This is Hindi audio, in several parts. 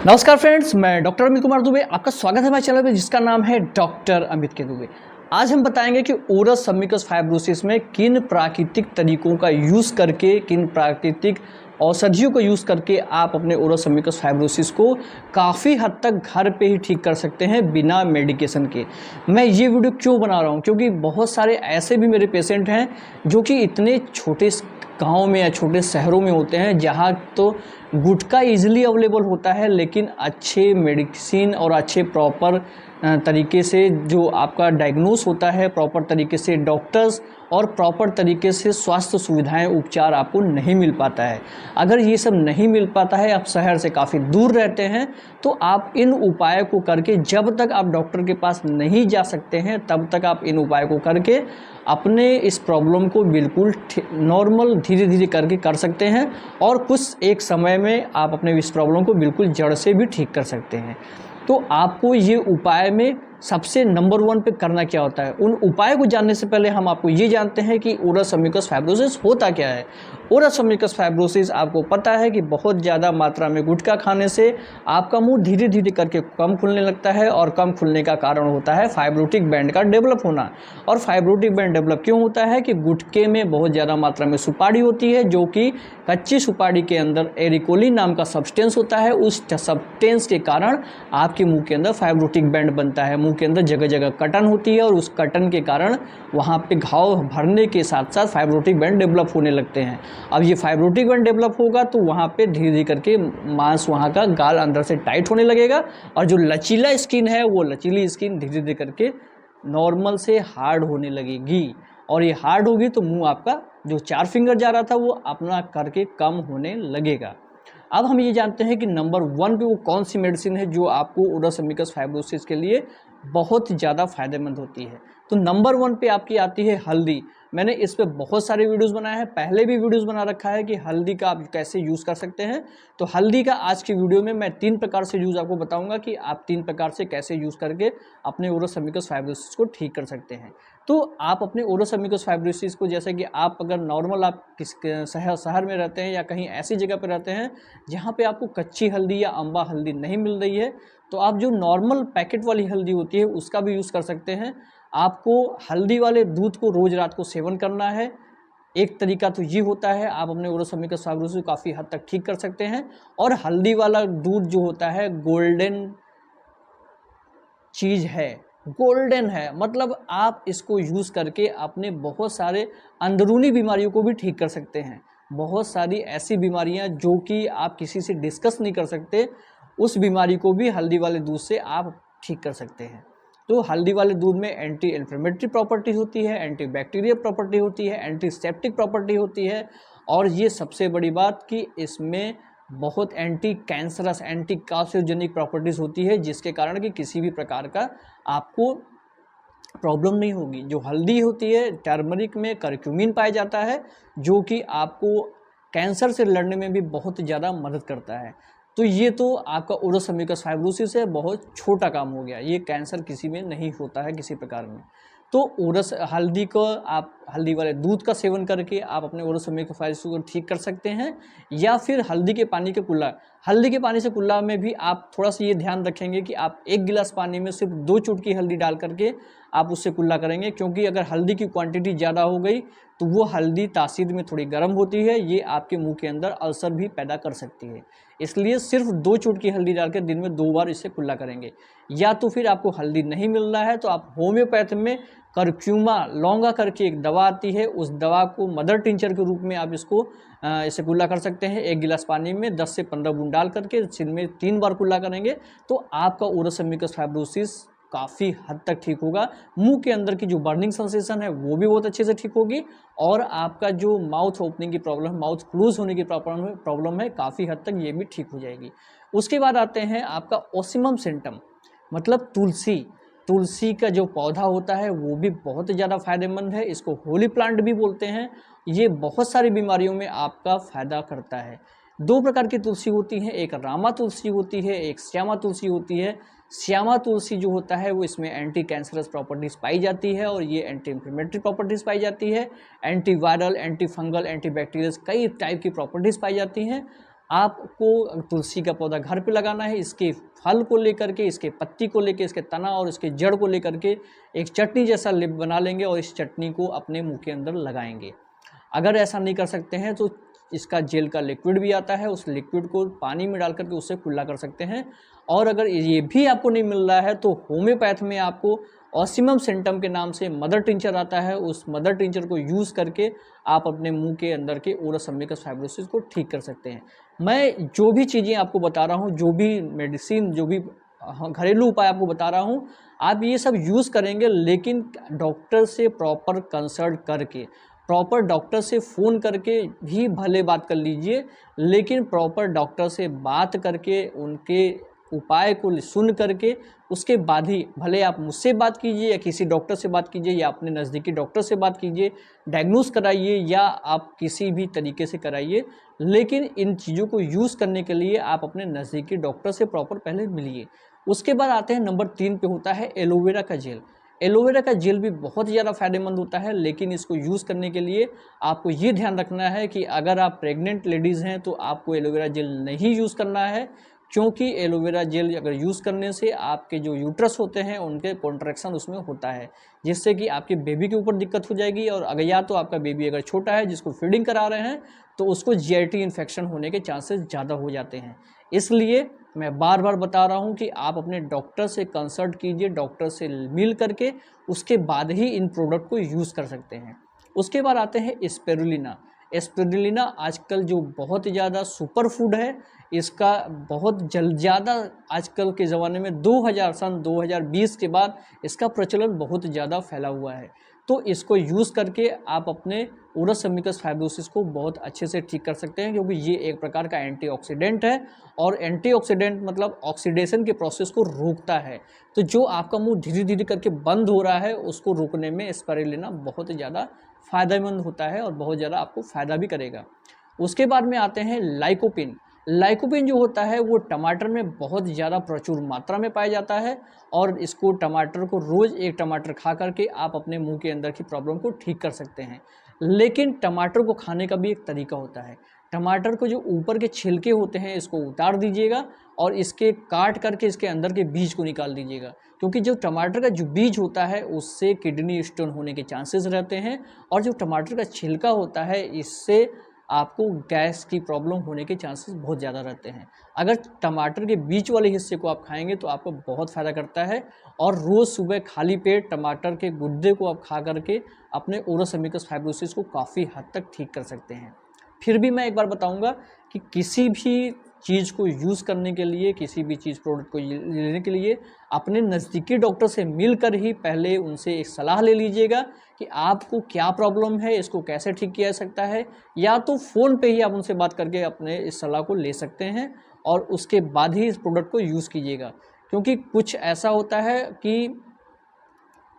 नमस्कार फ्रेंड्स, मैं डॉक्टर अमित कुमार दुबे। आपका स्वागत है मेरे चैनल पे जिसका नाम है डॉक्टर अमित के दुबे। आज हम बताएंगे कि ओरस सबम्यूकस फाइब्रोसिस में किन प्राकृतिक तरीकों का यूज़ करके, किन प्राकृतिक औषधियों को यूज़ करके आप अपने ओरस सबम्यूकस फाइब्रोसिस को काफ़ी हद तक घर पे ही ठीक कर सकते हैं बिना मेडिकेशन के। मैं ये वीडियो क्यों बना रहा हूँ, क्योंकि बहुत सारे ऐसे भी मेरे पेशेंट हैं जो कि इतने छोटे गाँव में या छोटे शहरों में होते हैं जहाँ तो गुटखा ईजिली अवेलेबल होता है, लेकिन अच्छे मेडिसिन और अच्छे प्रॉपर तरीके से जो आपका डायग्नोस होता है, प्रॉपर तरीके से डॉक्टर्स और प्रॉपर तरीके से स्वास्थ्य सुविधाएं, उपचार आपको नहीं मिल पाता है। अगर ये सब नहीं मिल पाता है, आप शहर से काफ़ी दूर रहते हैं, तो आप इन उपायों को करके, जब तक आप डॉक्टर के पास नहीं जा सकते हैं तब तक आप इन उपायों को करके अपने इस प्रॉब्लम को बिल्कुल नॉर्मल धीरे धीरे करके कर सकते हैं और कुछ एक समय में आप अपने इस प्रॉब्लम को बिल्कुल जड़ से भी ठीक कर सकते हैं। तो आपको ये उपाय में सबसे नंबर 1 पे करना क्या होता है, उन उपायों को जानने से पहले हम आपको ये जानते हैं कि ओरस सबम्यूकस फाइब्रोसिस होता क्या है। ओरस सबम्यूकस फाइब्रोसिस आपको पता है कि बहुत ज़्यादा मात्रा में गुटखा खाने से आपका मुंह धीरे धीरे करके कम खुलने लगता है, और कम खुलने का कारण होता है फाइब्रोटिक बैंड का डेवलप होना। और फाइब्रोटिक बैंड डेवलप क्यों होता है कि गुटखे में बहुत ज़्यादा मात्रा में सुपारी होती है, जो कि कच्ची सुपारी के अंदर एरिकोलिन नाम का सब्सटेंस होता है। उस सब्सटेंस के कारण आपके मुंह के अंदर फाइब्रोटिक बैंड बनता है, मुंह के अंदर जगह जगह कटन होती है, और उस कटन के कारण वहाँ पे घाव भरने के साथ साथ फाइब्रोटिक बैंड डेवलप होने लगते हैं। अब ये फाइब्रोटिक बैंड डेवलप होगा तो वहाँ पे धीरे धीरे करके मांस, वहाँ का गाल अंदर से टाइट होने लगेगा, और जो लचीला स्किन है वो लचीली स्किन धीरे धीरे करके नॉर्मल से हार्ड होने लगेगी, और ये हार्ड होगी तो मुंह आपका जो 4 फिंगर जा रहा था वो अपना करके कम होने लगेगा। अब हम ये जानते हैं कि नंबर 1 पे वो कौन सी मेडिसिन है जो आपको ओरस सबम्यूकस फाइब्रोसिस के लिए बहुत ज़्यादा फायदेमंद होती है। तो नंबर 1 पे आपकी आती है हल्दी। मैंने इस पे बहुत सारे वीडियोस बनाए हैं, पहले भी वीडियोस बना रखा है कि हल्दी का आप कैसे यूज़ कर सकते हैं। तो हल्दी का आज की वीडियो में मैं 3 प्रकार से यूज़ आपको बताऊंगा कि आप 3 प्रकार से कैसे यूज़ करके अपने ओरस सबम्यूकस फाइब्रोसिस को ठीक कर सकते हैं। तो आप अपने ओरस सबम्यूकस फाइब्रोसिस को, जैसे कि आप अगर नॉर्मल आप किस शहर में रहते हैं या कहीं ऐसी जगह पर रहते हैं जहाँ पे आपको कच्ची हल्दी या अम्बा हल्दी नहीं मिल रही है, तो आप जो नॉर्मल पैकेट वाली हल्दी होती है उसका भी यूज़ कर सकते हैं। आपको हल्दी वाले दूध को रोज़ रात को सेवन करना है। एक तरीका तो ये होता है, आप अपने ओरस सबम्यूकस फाइब्रोसिस को काफ़ी हद तक ठीक कर सकते हैं। और हल्दी वाला दूध जो होता है गोल्डन चीज़ है, गोल्डन है, मतलब आप इसको यूज़ करके अपने बहुत सारे अंदरूनी बीमारियों को भी ठीक कर सकते हैं। बहुत सारी ऐसी बीमारियां जो कि आप किसी से डिस्कस नहीं कर सकते, उस बीमारी को भी हल्दी वाले दूध से आप ठीक कर सकते हैं। तो हल्दी वाले दूध में एंटी इन्फ्लेमेटरी प्रॉपर्टी होती है, एंटी बैक्टीरियल प्रॉपर्टी होती है, एंटीसेप्टिक प्रॉपर्टी होती है, और ये सबसे बड़ी बात कि इसमें बहुत anti cancerous, anti carcinogenic properties होती है, जिसके कारण कि किसी भी प्रकार का आपको प्रॉब्लम नहीं होगी। जो हल्दी होती है, टर्मरिक में करक्यूमिन पाया जाता है, जो कि आपको कैंसर से लड़ने में भी बहुत ज़्यादा मदद करता है। तो ये तो आपका ओरस सबम्यूकस फाइब्रोसिस है, बहुत छोटा काम हो गया, ये कैंसर किसी में नहीं होता है किसी प्रकार में। तो ओरस हल्दी को आप हल्दी वाले दूध का सेवन करके आप अपने ओरस सबम्यूकस फाइब्रोसिस को ठीक कर सकते हैं, या फिर हल्दी के पानी के कुल्ला। हल्दी के पानी से कुल्ला में भी आप थोड़ा सा ये ध्यान रखेंगे कि आप 1 गिलास पानी में सिर्फ 2 चुटकी हल्दी डाल करके आप उससे कुल्ला करेंगे, क्योंकि अगर हल्दी की क्वांटिटी ज़्यादा हो गई तो वो हल्दी तासीर में थोड़ी गर्म होती है, ये आपके मुंह के अंदर अल्सर भी पैदा कर सकती है। इसलिए सिर्फ 2 चुटकी हल्दी डालकर दिन में 2 बार इसे कुल्ला करेंगे। या तो फिर आपको हल्दी नहीं मिल रहा है तो आप होम्योपैथ में करक्यूमा लौंगा करके एक दवा आती है, उस दवा को मदर टिंचर के रूप में आप इसको इसे कुल्ला कर सकते हैं। 1 गिलास पानी में 10 से 15 बूंद डाल करके दिन में 3 बार कुल्ला करेंगे तो आपका ओरस सबम्यूकस फाइब्रोसिस काफ़ी हद तक ठीक होगा। मुंह के अंदर की जो बर्निंग सेंसेशन है वो भी बहुत अच्छे से ठीक होगी, और आपका जो माउथ ओपनिंग की प्रॉब्लम, माउथ क्लोज होने की प्रॉब्लम है, काफ़ी हद तक ये भी ठीक हो जाएगी। उसके बाद आते हैं आपका ओसिमम सिम्टम, मतलब तुलसी। तुलसी का जो पौधा होता है वो भी बहुत ज़्यादा फायदेमंद है, इसको होली प्लांट भी बोलते हैं। ये बहुत सारी बीमारियों में आपका फ़ायदा करता है। 2 प्रकार की तुलसी होती हैं, एक रामा तुलसी होती है, एक श्यामा तुलसी होती है। श्यामा तुलसी जो होता है वो इसमें एंटी कैंसरस प्रॉपर्टीज़ पाई जाती है, और ये एंटी इन्फ्लेमेटरी प्रॉपर्टीज़ पाई जाती है, anti viral, anti fungal, anti bacterial कई टाइप की प्रॉपर्टीज़ पाई जाती हैं। आपको तुलसी का पौधा घर पे लगाना है, इसके फल को लेकर के, इसके पत्ती को लेकर, इसके तना और इसके जड़ को लेकर के एक चटनी जैसा लेप बना लेंगे और इस चटनी को अपने मुंह के अंदर लगाएंगे। अगर ऐसा नहीं कर सकते हैं तो इसका जेल का लिक्विड भी आता है, उस लिक्विड को पानी में डाल करके उससे कुल्ला कर सकते हैं। और अगर ये भी आपको नहीं मिल रहा है तो होम्योपैथ में आपको ऑसिमम सिंटम के नाम से मदर टिंचर आता है, उस मदर टिंचर को यूज़ करके आप अपने मुंह के अंदर के ओरस अम्बिकस फाइब्रोसिस को ठीक कर सकते हैं। मैं जो भी चीज़ें आपको बता रहा हूँ, जो भी मेडिसिन, जो भी घरेलू उपाय आपको बता रहा हूँ, आप ये सब यूज़ करेंगे, लेकिन डॉक्टर से प्रॉपर कंसल्ट करके, प्रॉपर डॉक्टर से फ़ोन करके भी भले बात कर लीजिए, लेकिन प्रॉपर डॉक्टर से बात करके उनके उपाय को सुन करके उसके बाद ही, भले आप मुझसे बात कीजिए या किसी डॉक्टर से बात कीजिए या अपने नज़दीकी डॉक्टर से बात कीजिए, डायग्नोस कराइए या आप किसी भी तरीके से कराइए, लेकिन इन चीज़ों को यूज़ करने के लिए आप अपने नज़दीकी डॉक्टर से प्रॉपर पहले मिलिए। उसके बाद आते हैं नंबर 3 पे, होता है एलोवेरा का जेल। एलोवेरा का जेल भी बहुत ज़्यादा फ़ायदेमंद होता है, लेकिन इसको यूज़ करने के लिए आपको ये ध्यान रखना है कि अगर आप प्रेग्नेंट लेडीज़ हैं तो आपको एलोवेरा जेल नहीं यूज़ करना है, क्योंकि एलोवेरा जेल अगर यूज़ करने से आपके जो यूट्रस होते हैं उनके कॉन्ट्रैक्शन उसमें होता है, जिससे कि आपके बेबी के ऊपर दिक्कत हो जाएगी। और अगर या तो आपका बेबी अगर छोटा है जिसको फीडिंग करा रहे हैं तो उसको जीआईटी इन्फेक्शन होने के चांसेस ज़्यादा हो जाते हैं। इसलिए मैं बार बार बता रहा हूँ कि आप अपने डॉक्टर से कंसल्ट कीजिए, डॉक्टर से मिल करके उसके बाद ही इन प्रोडक्ट को यूज़ कर सकते हैं। उसके बाद आते हैं स्पिरुलिना। स्पिरुलिना आजकल जो बहुत ज़्यादा सुपर फूड है, इसका बहुत ज़्यादा आजकल के ज़माने में 2020 के बाद इसका प्रचलन बहुत ज़्यादा फैला हुआ है। तो इसको यूज़ करके आप अपने ओरस अम्बिकस फाइब्रोसिस को बहुत अच्छे से ठीक कर सकते हैं, क्योंकि ये एक प्रकार का एंटीऑक्सीडेंट है और एंटीऑक्सीडेंट मतलब ऑक्सीडेशन के प्रोसेस को रोकता है। तो जो आपका मुंह धीरे धीरे करके बंद हो रहा है उसको रोकने में स्पिरुलिना बहुत ज़्यादा फ़ायदेमंद होता है और बहुत ज़्यादा आपको फ़ायदा भी करेगा। उसके बाद में आते हैं लाइकोपिन। लाइकोपिन जो होता है वो टमाटर में बहुत ज़्यादा प्रचुर मात्रा में पाया जाता है और इसको टमाटर को रोज़ एक टमाटर खा करके आप अपने मुंह के अंदर की प्रॉब्लम को ठीक कर सकते हैं। लेकिन टमाटर को खाने का भी एक तरीका होता है। टमाटर को जो ऊपर के छिलके होते हैं इसको उतार दीजिएगा और इसके काट करके इसके अंदर के बीज को निकाल दीजिएगा, क्योंकि जो टमाटर का जो बीज होता है उससे किडनी स्टोन होने के चांसेस रहते हैं और जो टमाटर का छिलका होता है इससे आपको गैस की प्रॉब्लम होने के चांसेस बहुत ज़्यादा रहते हैं। अगर टमाटर के बीच वाले हिस्से को आप खाएंगे तो आपको बहुत फ़ायदा करता है और रोज़ सुबह खाली पेट टमाटर के गुद्दे को आप खा करके अपने ओरस अम्बिकस फाइब्रोसिस को काफ़ी हद तक ठीक कर सकते हैं। फिर भी मैं एक बार बताऊंगा कि किसी भी चीज़ को यूज़ करने के लिए, किसी भी चीज़ प्रोडक्ट को लेने के लिए अपने नज़दीकी डॉक्टर से मिलकर ही पहले उनसे एक सलाह ले लीजिएगा कि आपको क्या प्रॉब्लम है, इसको कैसे ठीक किया जा सकता है, या तो फ़ोन पे ही आप उनसे बात करके अपने इस सलाह को ले सकते हैं और उसके बाद ही इस प्रोडक्ट को यूज़ कीजिएगा। क्योंकि कुछ ऐसा होता है कि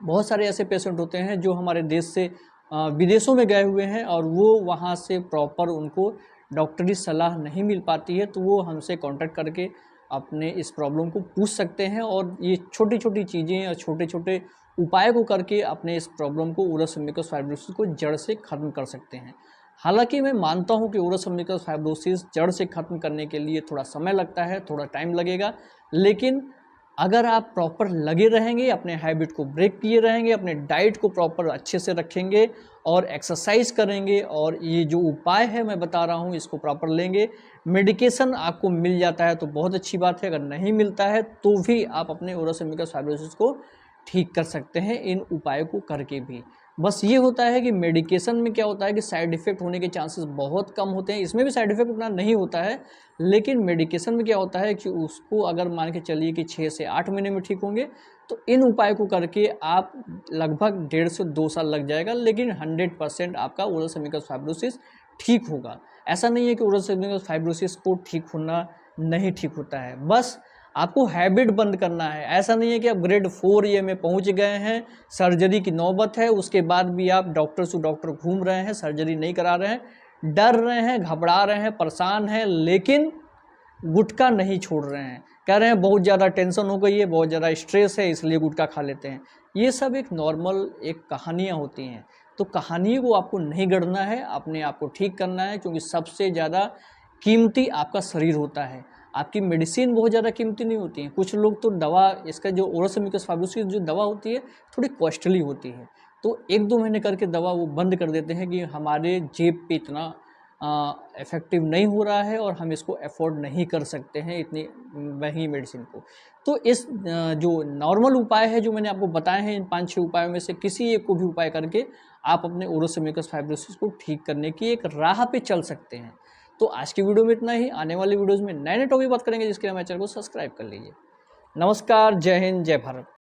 बहुत सारे ऐसे पेशेंट होते हैं जो हमारे देश से विदेशों में गए हुए हैं और वो वहाँ से प्रॉपर उनको डॉक्टरी सलाह नहीं मिल पाती है, तो वो हमसे कांटेक्ट करके अपने इस प्रॉब्लम को पूछ सकते हैं और ये छोटी छोटी चीज़ें और छोटे छोटे उपाय को करके अपने इस प्रॉब्लम को ओरस अम्बिकस फाइब्रोसिस को जड़ से ख़त्म कर सकते हैं। हालांकि मैं मानता हूं कि ओरस अम्बिकस फाइब्रोसिस जड़ से ख़त्म करने के लिए थोड़ा समय लगता है, थोड़ा टाइम लगेगा, लेकिन अगर आप प्रॉपर लगे रहेंगे, अपने हैबिट को ब्रेक किए रहेंगे, अपने डाइट को प्रॉपर अच्छे से रखेंगे और एक्सरसाइज करेंगे और ये जो उपाय है मैं बता रहा हूँ इसको प्रॉपर लेंगे, मेडिकेशन आपको मिल जाता है तो बहुत अच्छी बात है, अगर नहीं मिलता है तो भी आप अपने ओरस अम्बिकस फाइब्रोसिस को ठीक कर सकते हैं इन उपायों को करके भी। बस ये होता है कि मेडिकेशन में क्या होता है कि साइड इफ़ेक्ट होने के चांसेस बहुत कम होते हैं, इसमें भी साइड इफ़ेक्ट उतना नहीं होता है, लेकिन मेडिकेशन में क्या होता है कि उसको अगर मान के चलिए कि 6 से 8 महीने में ठीक होंगे, तो इन उपाय को करके आप लगभग 1.5 से 2 साल लग जाएगा, लेकिन 100% आपका ओरस अम्बिकस फाइब्रोसिस ठीक होगा। ऐसा नहीं है कि ओरस अम्बिकस फाइब्रोसिस को ठीक होना नहीं ठीक होता है, बस आपको हैबिट बंद करना है। ऐसा नहीं है कि आप ग्रेड 4 ये में पहुंच गए हैं, सर्जरी की नौबत है, उसके बाद भी आप डॉक्टर से डॉक्टर घूम रहे हैं, सर्जरी नहीं करा रहे हैं, डर रहे हैं, घबरा रहे हैं, परेशान हैं, लेकिन गुटखा नहीं छोड़ रहे हैं, कह रहे हैं बहुत ज़्यादा टेंशन हो गई है, बहुत ज़्यादा स्ट्रेस है इसलिए गुटखा खा लेते हैं। ये सब एक नॉर्मल एक कहानियाँ होती हैं, तो कहानी को आपको नहीं गढ़ना है, अपने आप को ठीक करना है, क्योंकि सबसे ज़्यादा कीमती आपका शरीर होता है। आपकी मेडिसिन बहुत ज़्यादा कीमती नहीं होती है। कुछ लोग तो दवा, इसका जो ओरस मिकस फाइब्रोसिस जो दवा होती है थोड़ी कॉस्टली होती है, तो 1-2 महीने करके दवा वो बंद कर देते हैं कि हमारे जेब पे इतना इफ़ेक्टिव नहीं हो रहा है और हम इसको अफ़ोर्ड नहीं कर सकते हैं इतनी महंगी मेडिसिन को। तो इस जो नॉर्मल उपाय है जो मैंने आपको बताए हैं, इन 5-6 उपायों में से किसी एक को भी उपाय करके आप अपने ओरस मिकस फाइब्रोसिस को ठीक करने की एक राह पे चल सकते हैं। तो आज की वीडियो में इतना ही। आने वाली वीडियोज़ में नए-नए टॉपिक बात करेंगे, जिसके लिए हमारे चैनल को सब्सक्राइब कर लीजिए। नमस्कार, जय हिंद, जय भारत।